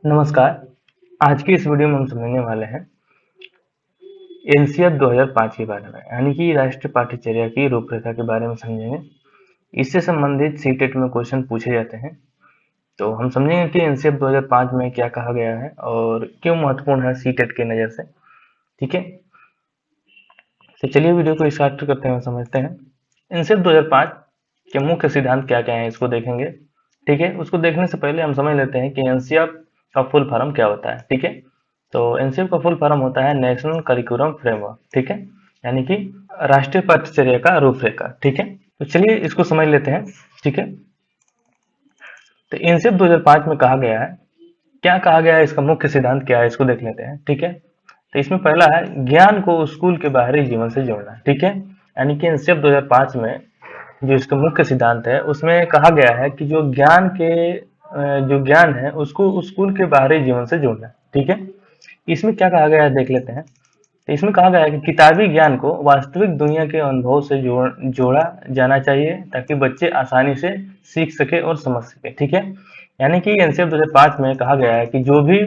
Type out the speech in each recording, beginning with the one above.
नमस्कार। आज की इस वीडियो में हम समझने वाले हैं एनसीईआरटी 2005 के बारे में, यानी कि राष्ट्रीय पाठ्यचर्या की रूपरेखा के बारे में समझेंगे। इससे संबंधित सीटेट में क्वेश्चन पूछे जाते हैं, तो हम समझेंगे कि एनसीईआरटी 2005 में क्या कहा गया है और क्यों महत्वपूर्ण है सीटेट की नज़र से। ठीक है, तो चलिए वीडियो को स्टार्ट करते हैं, समझते हैं एनसीईआरटी 2005 के मुख्य सिद्धांत क्या क्या है, इसको देखेंगे। ठीक है, उसको देखने से पहले हम समझ लेते हैं कि एनसीईआरटी का फुल फॉर्म क्या होता है। ठीक है, तो एनसीईआरटी का फुल फॉर्म होता है नेशनल करिकुलम फ्रेमवर्क। ठीक है, यानी कि राष्ट्रीय पाठ्यचर्या का रूपरेखा। ठीक है, तो चलिए इसको समझ लेते हैं। ठीक है, तो एनसीईआरटी 2005 में कहा गया है, क्या कहा गया है, इसका मुख्य सिद्धांत क्या है, इसको देख लेते हैं। ठीक है, तो इसमें पहला है ज्ञान को स्कूल के बाहरी जीवन से जोड़ना। ठीक है, यानी कि एनसीईआरटी 2005 में जो इसका मुख्य सिद्धांत है उसमें कहा गया है कि जो ज्ञान है उसको स्कूल के बाहरी जीवन से जोड़ना है। ठीक है, इसमें क्या कहा गया है देख लेते हैं। तो इसमें कहा गया है कि किताबी ज्ञान को वास्तविक दुनिया के अनुभव से जोड़ा जाना चाहिए ताकि बच्चे आसानी से सीख सके और समझ सके। ठीक है, यानी कि एनसीईआरटी 2005 में कहा गया है कि जो भी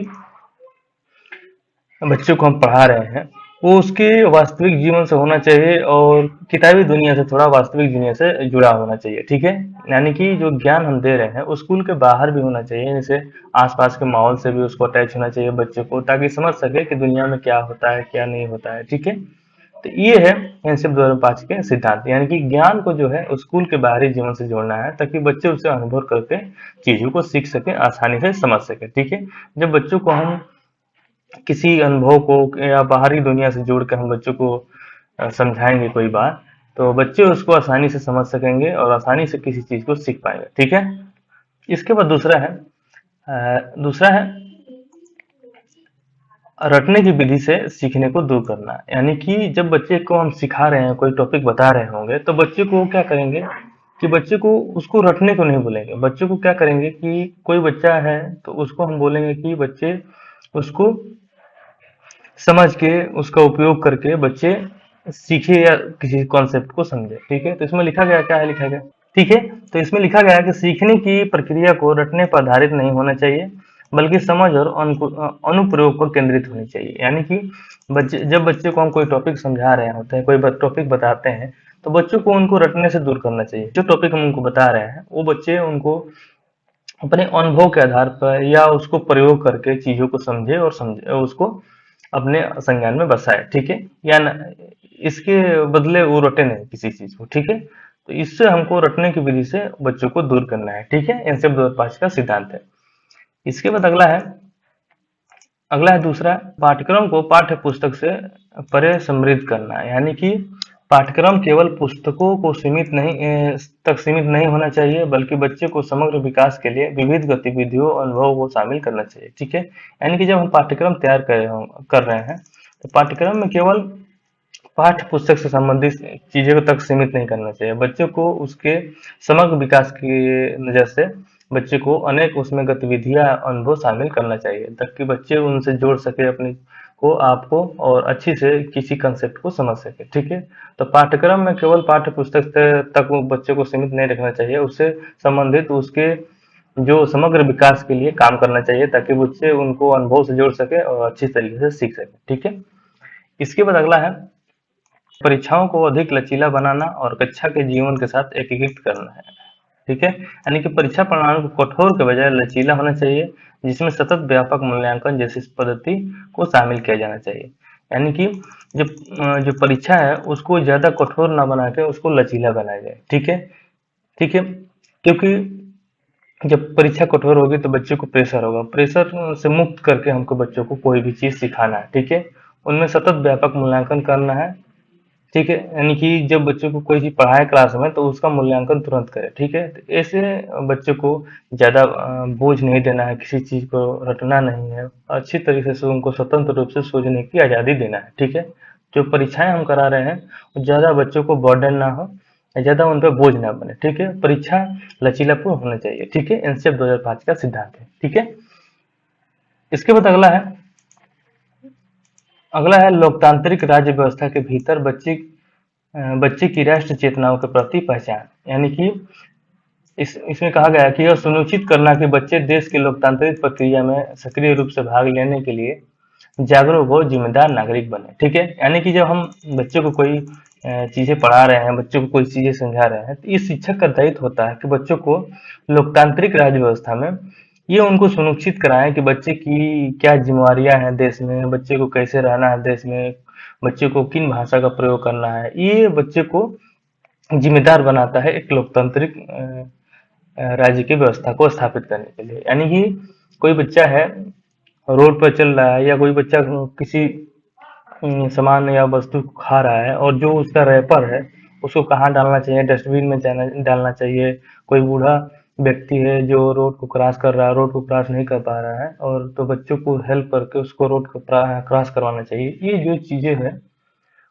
बच्चों को हम पढ़ा रहे हैं वो उसके वास्तविक जीवन से होना चाहिए और किताबी दुनिया से थोड़ा वास्तविक दुनिया से जुड़ा होना चाहिए। ठीक है, यानी कि जो ज्ञान हम दे रहे हैं वो स्कूल के बाहर भी होना चाहिए, जैसे आसपास के माहौल से भी उसको अटैच होना चाहिए बच्चे को, ताकि समझ सके कि दुनिया में क्या होता है क्या नहीं होता है। ठीक है, तो ये है एनसीईआरटी 2005 के सिद्धांत, यानी कि ज्ञान को जो है स्कूल के बाहरी जीवन से जोड़ना है ताकि बच्चे उससे अनुभव करके चीजों को सीख सके, आसानी से समझ सके। ठीक है, जब बच्चों को हम किसी अनुभव को या बाहरी दुनिया से जोड़ के हम बच्चों को समझाएंगे कोई बात, तो बच्चे उसको आसानी से समझ सकेंगे और आसानी से किसी चीज को सीख पाएंगे। ठीक है, इसके बाद दूसरा है रटने की विधि से सीखने को दूर करना। यानी कि जब बच्चे को हम सिखा रहे हैं, कोई टॉपिक बता रहे होंगे, तो बच्चे को क्या करेंगे कि बच्चे को उसको रटने को नहीं बोलेंगे। बच्चे को क्या करेंगे कि कोई बच्चा है तो उसको हम बोलेंगे कि बच्चे उसको समझ के उसका उपयोग करके बच्चे सीखे या किसी कॉन्सेप्ट को समझे। ठीक है, तो इसमें लिखा गया क्या है, लिखा गया। ठीक है, तो इसमें लिखा गया है कि सीखने की प्रक्रिया को रटने पर आधारित नहीं होना चाहिए बल्कि समझ और अनुप्रयोग पर केंद्रित होनी चाहिए। यानी कि जब बच्चे को हम कोई टॉपिक समझा रहे होते हैं, कोई टॉपिक बताते हैं, तो बच्चों को उनको रटने से दूर करना चाहिए। जो टॉपिक हम उनको बता रहे हैं वो बच्चे उनको अपने अनुभव के आधार पर या उसको प्रयोग करके चीजों को समझे और समझे उसको अपने संज्ञान में बसाए। ठीक है, या न, इसके बदले वो रटे नहीं किसी चीज को। ठीक है, तो इससे हमको रटने की विधि से बच्चों को दूर करना है। ठीक है, इनसे 2005 का सिद्धांत है। इसके बाद अगला है दूसरा, पाठ्यक्रम को पाठ्य पुस्तक से परे समृद्ध करना। यानी कि पाठ्यक्रम केवल पुस्तकों को तक सीमित नहीं होना चाहिए बल्कि बच्चे को समग्र विकास के लिए विविध गतिविधियों और अनुभवों को शामिल करना चाहिए। ठीक है, यानी कि जब हम पाठ्यक्रम तैयार कर रहे हैं तो पाठ्यक्रम में केवल पाठ्य पुस्तक से संबंधित चीजों तक सीमित नहीं करना चाहिए। बच्चे को उसके समग्र विकास की नजर से बच्चे को अनेक उसमें गतिविधियां अनुभव शामिल करना चाहिए ताकि बच्चे उनसे जोड़ सके अपने को आपको और अच्छी से किसी कंसेप्ट को समझ सके। ठीक है, तो पाठ्यक्रम में केवल पाठ्य पुस्तक तक वो बच्चे को सीमित नहीं रखना चाहिए, उससे संबंधित उसके जो समग्र विकास के लिए काम करना चाहिए ताकि बच्चे उनको अनुभव से जोड़ सके और अच्छी तरीके से सीख सके। ठीक है, इसके बाद अगला है परीक्षाओं को अधिक लचीला बनाना और कक्षा के जीवन के साथ एकीकृत करना है। ठीक है, यानी कि परीक्षा प्रणाली को कठोर के बजाय लचीला होना चाहिए जिसमें सतत व्यापक मूल्यांकन जैसी पद्धति को शामिल किया जाना चाहिए। यानी कि जो परीक्षा है उसको ज्यादा कठोर ना बना के उसको लचीला बनाया जाए। ठीक है, ठीक है, क्योंकि जब परीक्षा कठोर होगी तो बच्चे को प्रेशर होगा, प्रेशर से मुक्त करके हमको बच्चों को कोई भी चीज सिखाना है। ठीक है, उनमें सतत व्यापक मूल्यांकन करना है। ठीक है, यानी कि जब बच्चों को कोई चीज पढ़ाए क्लास में तो उसका मूल्यांकन तुरंत करे। ठीक है, तो ऐसे बच्चे को ज्यादा बोझ नहीं देना है, किसी चीज को रटना नहीं है, अच्छी तरीके से उनको स्वतंत्र रूप से सोचने की आजादी देना है। ठीक है, जो परीक्षाएं हम करा रहे हैं वो ज्यादा बच्चों को बर्डन ना हो, ज्यादा उन पर बोझ ना बने। ठीक है, परीक्षा लचीलापन होना चाहिए। ठीक है, एनसीईआरटी 2005 का सिद्धांत है। ठीक है, इसके बाद अगला है लोकतांत्रिक राज्य व्यवस्था के भीतर बच्चे की राष्ट्र चेतनाओं के प्रति पहचान। यानी कि इसमें कहा गया है कि यह सुनिश्चित करना कि बच्चे देश की लोकतांत्रिक प्रक्रिया में सक्रिय रूप से भाग लेने के लिए जागरूक हो, जिम्मेदार नागरिक बने। ठीक है, यानी कि जब हम बच्चे को कोई चीजें पढ़ा रहे हैं, बच्चों को कोई चीजें समझा रहे हैं, तो इस शिक्षक का दायित्व होता है कि बच्चों को लोकतांत्रिक राज्य व्यवस्था में ये उनको सुनिश्चित कराएं कि बच्चे की क्या जिम्मेवारियां हैं देश में, बच्चे को कैसे रहना है देश में, बच्चे को किन भाषा का प्रयोग करना है। ये बच्चे को जिम्मेदार बनाता है एक लोकतांत्रिक राज्य की व्यवस्था को स्थापित करने के लिए। यानी कि कोई बच्चा है रोड पर चल रहा है, या कोई बच्चा किसी सामान या वस्तु को खा रहा है, और जो उसका रैपर है उसको कहाँ डालना चाहिए, डस्टबिन में डालना चाहिए। कोई बूढ़ा व्यक्ति है जो रोड को क्रॉस कर रहा है, रोड को क्रॉस नहीं कर पा रहा है, और तो बच्चों को हेल्प करके उसको रोड को क्रॉस करवाना चाहिए। ये जो चीजें हैं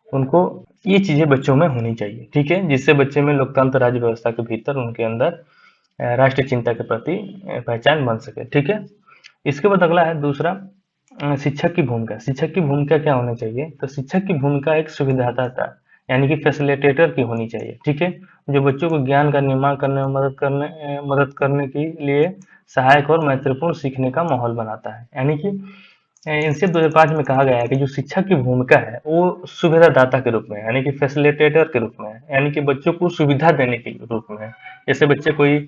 उनको, ये चीजें बच्चों में होनी चाहिए। ठीक है, जिससे बच्चे में लोकतंत्र राज्य व्यवस्था के भीतर उनके अंदर राष्ट्रीय चिंता के प्रति पहचान बन सके। ठीक है, इसके बाद अगला है दूसरा, शिक्षक की भूमिका। शिक्षक की भूमिका क्या होनी चाहिए? तो शिक्षक की भूमिका एक सुविधादाता यानी कि फैसिलिटेटर की होनी चाहिए। ठीक है, जो बच्चों को ज्ञान का निर्माण करने में मदद करने के लिए सहायक और महत्वपूर्ण सीखने का माहौल बनाता है। यानी कि इनसे 2005 में कहा गया है कि जो शिक्षक की भूमिका है वो सुविधादाता के रूप में है, यानी कि फैसिलिटेटर के रूप में है, यानी कि बच्चों को सुविधा देने के रूप में है। जैसे बच्चे कोई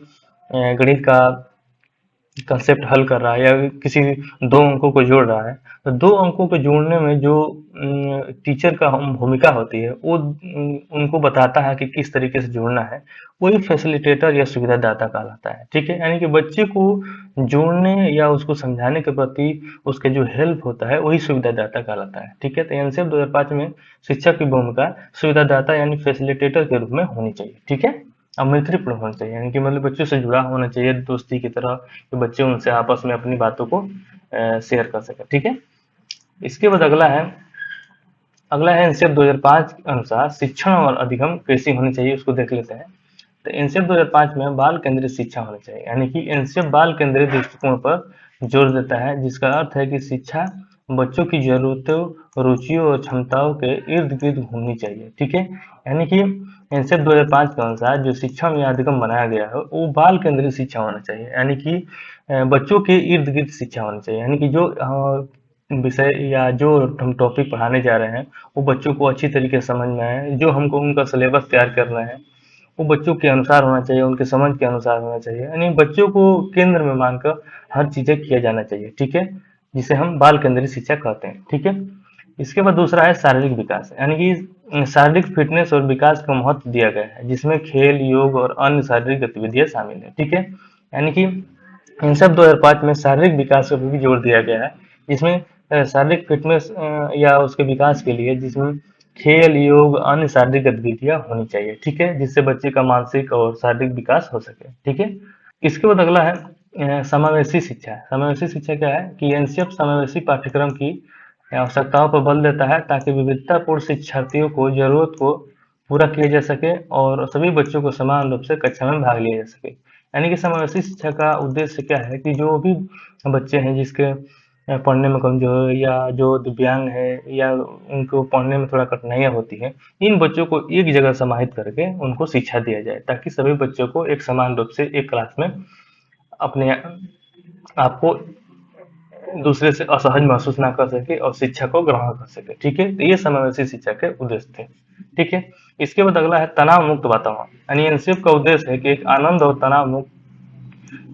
गणित का कंसेप्ट हल कर रहा है, या किसी दो अंकों को जोड़ रहा है, तो दो अंकों को जोड़ने में जो टीचर का भूमिका होती है वो उनको बताता है कि किस तरीके से जोड़ना है, वही फैसिलिटेटर या सुविधादाता कहलाता है। ठीक है, यानी कि बच्चे को जोड़ने या उसको समझाने के प्रति उसके जो हेल्प होता है वही सुविधादाता कहलाता है। ठीक है, तो एनसीएफ 2005 में शिक्षक की भूमिका सुविधादाता यानी फैसिलिटेटर के रूप में होनी चाहिए। ठीक है, और मैत्रीपूर्ण होना चाहिए, यानी कि मतलब बच्चों से जुड़ा होना चाहिए दोस्ती की तरह, कि बच्चे उनसे आपस में अपनी बातों को शेयर कर सके। ठीक है, इसके बाद अगला है एनसीएफ 2005 के अनुसार शिक्षण और अधिगम कैसी होनी चाहिए, उसको देख लेते हैं। तो एनसीएफ 2005 में बाल केंद्रित शिक्षा होनी चाहिए, यानी कि एनसीएफ बाल केंद्रित दृष्टिकोण पर जोर देता है, जिसका अर्थ है कि शिक्षा बच्चों की जरूरतों, रुचियों और क्षमताओं के इर्द गिर्द घूमनी चाहिए। ठीक है, यानी कि एनसीएफ 2005 के अनुसार जो शिक्षा में अधिगम बनाया गया है वो बाल केंद्रित शिक्षा होना चाहिए, यानी कि बच्चों के इर्द गिर्द शिक्षा होनी चाहिए। यानी कि जो विषय या जो हम टॉपिक पढ़ाने जा रहे हैं वो बच्चों को अच्छी तरीके से समझ में आए, जो हमको उनका सिलेबस तैयार करना है वो बच्चों के अनुसार होना चाहिए, उनके समझ के अनुसार होना चाहिए, यानी बच्चों को केंद्र में मानकर हर चीजें किया जाना चाहिए। ठीक है, जिसे हम बाल केंद्रित शिक्षा कहते हैं। ठीक है, इसके बाद दूसरा है शारीरिक विकास, यानी कि शारीरिक फिटनेस और विकास को महत्व दिया गया है, जिसमें खेल, योग और अन्य शारीरिक गतिविधियां शामिल है। ठीक है, यानी कि इन सब 2005 में शारीरिक विकास पर भी जोर दिया गया है, जिसमें शारीरिक फिटनेस या उसके विकास के लिए जिसमें खेल, योग, अन्य शारीरिक गतिविधियां होनी चाहिए। ठीक है, जिससे बच्चे का मानसिक और शारीरिक विकास हो सके। ठीक है, इसके बाद अगला है समावेशी शिक्षा। समावेशी शिक्षा क्या है कि एनसीएफ समावेशी पाठ्यक्रम की आवश्यकताओं पर बल देता है, ताकि विविधतापूर्ण शिक्षार्थियों को जरूरत को पूरा किया जा सके और सभी बच्चों को समान रूप से कक्षा में भाग लिया जा सके। यानी कि समावेशी शिक्षा का उद्देश्य क्या है कि जो भी बच्चे हैं जिसके पढ़ने में कमजोर, या जो दिव्यांग है, या उनको पढ़ने में थोड़ा कठिनाइयाँ होती हैं, इन बच्चों को एक जगह समाहित करके उनको शिक्षा दिया जाए, ताकि सभी बच्चों को एक समान रूप से एक क्लास में अपने आप को दूसरे से असहज महसूस ना कर सके और शिक्षा को ग्रहण कर सके। ठीक है, तो ये समावेशी शिक्षा के उद्देश्य थे। ठीक है, इसके बाद अगला है तनाव मुक्त वातावरण, यानी एनसीएफ का उद्देश्य है कि एक आनंद और तनाव मुक्त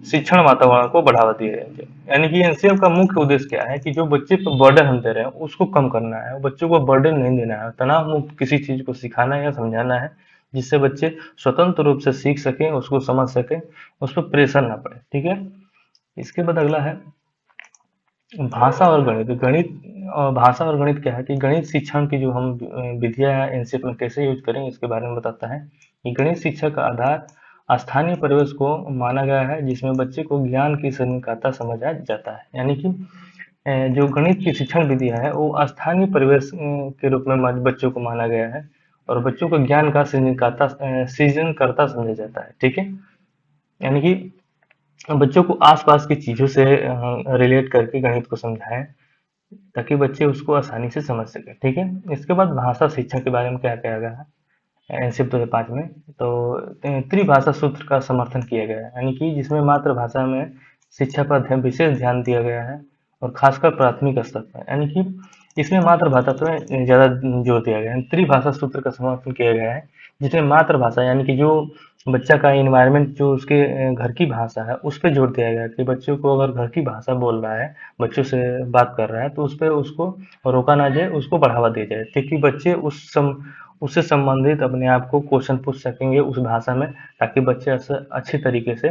शिक्षण वातावरण को बढ़ावा दिया जाए। यानी कि एनसीएफ का मुख्य उद्देश्य क्या है कि जो बच्चे पर बर्डन हम दे रहे हैं उसको कम करना है, बच्चों को बर्डन नहीं देना है, तनाव मुक्त किसी चीज को सिखाना या समझाना है, जिससे बच्चे स्वतंत्र रूप से सीख सकें, उसको समझ सकें, उस पर प्रेशर ना पड़े। ठीक है, इसके बाद अगला है भाषा और गणित। भाषा और गणित क्या है कि गणित शिक्षण की जो हम विधियां एनसीएफ में कैसे यूज करें इसके बारे में बताता है कि गणित शिक्षा का आधार स्थानीय परिवेश को माना गया है, जिसमें बच्चे को ज्ञान की संकाता समझा जाता है। यानी कि जो गणित की शिक्षण विधियां है वो स्थानीय परिवेश के रूप में बच्चों को माना गया है, और बच्चों को ज्ञान का सृजन करता समझा जाता है। ठीक है, यानी कि बच्चों को आसपास की चीजों से रिलेट करके गणित को समझाएं, ताकि बच्चे उसको आसानी से समझ सके। ठीक है, इसके बाद भाषा शिक्षा के बारे में क्या कहा गया है एनसीएफ 2005 में। तो त्रिभाषा सूत्र का समर्थन किया गया है, यानी कि जिसमें मातृभाषा में शिक्षा पर विशेष ध्यान दिया गया है, और खासकर प्राथमिक स्तर पर, यानी कि इसमें मातृभाषा पर ज़्यादा जोर दिया गया है। त्रिभाषा सूत्र का समर्थन किया गया है, जिसमें मातृभाषा यानी कि जो बच्चा का इन्वायरमेंट, जो उसके घर की भाषा है, उस पर जोर दिया गया है कि बच्चों को अगर घर की भाषा बोल रहा है, बच्चों से बात कर रहा है, तो उस पर उसको रोका ना जाए, उसको बढ़ावा दिया जाए, क्योंकि बच्चे उससे संबंधित अपने आप को क्वेश्चन पूछ सकेंगे उस भाषा में, ताकि बच्चे अच्छी तरीके से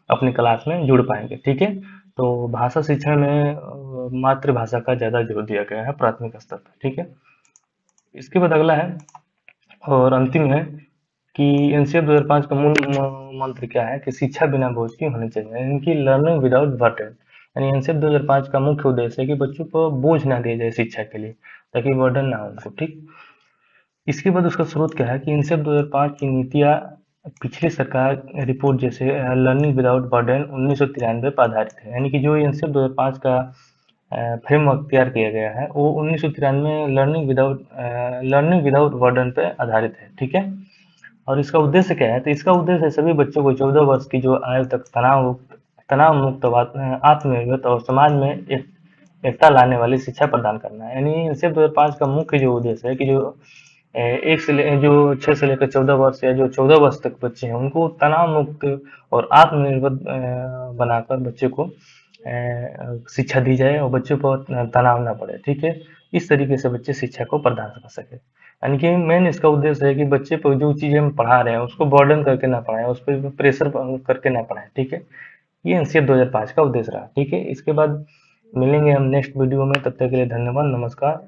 अपनी क्लास में जुड़ पाएंगे। ठीक है, तो भाषा शिक्षण में मातृभाषा का ज़्यादा जोर दिया गया है प्राथमिक स्तर पर। ठीक है, इसके बाद अगला है और अंतिम है कि एनसीएफ 2005 का मूल मंत्र क्या है कि शिक्षा बिना बोझ की होनी चाहिए, यानी कि लर्निंग विदाउट बर्डन। यानी एनसीएफ 2005 का मुख्य उद्देश्य है कि बच्चों को बोझ ना दिया जाए शिक्षा के लिए, ताकि बर्डन ना हो उनको। ठीक, इसके बाद उसका स्रोत क्या है कि एनसीएफ 2005 की नीतियाँ पिछली सरकार रिपोर्ट जैसे लर्निंग विदाउट बर्डन 1993 पर आधारित है, यानी कि जो एनसीएफ 2005 का फ्रेमवर्क तैयार किया गया है, वो 1993 में लर्निंग विदाउट बर्डन पे आधारित है। ठीक है, और इसका उद्देश्य क्या है, तो इसका उद्देश्य है सभी बच्चों को 14 वर्ष की जो आयु तक तनाव मुक्त आत्मनिर्भर और समाज में एकता लाने वाली शिक्षा प्रदान करना है। यानी एनसीएफ 2005 का मुख्य जो उद्देश्य है कि जो जो 6 से लेकर 14 वर्ष या जो 14 वर्ष तक बच्चे हैं, उनको तनाव मुक्त और आत्मनिर्भर बनाकर बच्चे को शिक्षा दी जाए, और बच्चों पर तनाव ना पड़े। ठीक है, इस तरीके से बच्चे शिक्षा को प्रदान कर सके। यानी कि मेन इसका उद्देश्य है कि बच्चे पर जो चीज़ें हम पढ़ा रहे हैं, उसको बर्डन करके ना पढ़ाएं, उस पर प्रेशर करके ना पढ़ाएं। ठीक है, ये एनसीएफ 2005 का उद्देश्य रहा। ठीक है, इसके बाद मिलेंगे हम नेक्स्ट वीडियो में, तब तक के लिए धन्यवाद, नमस्कार।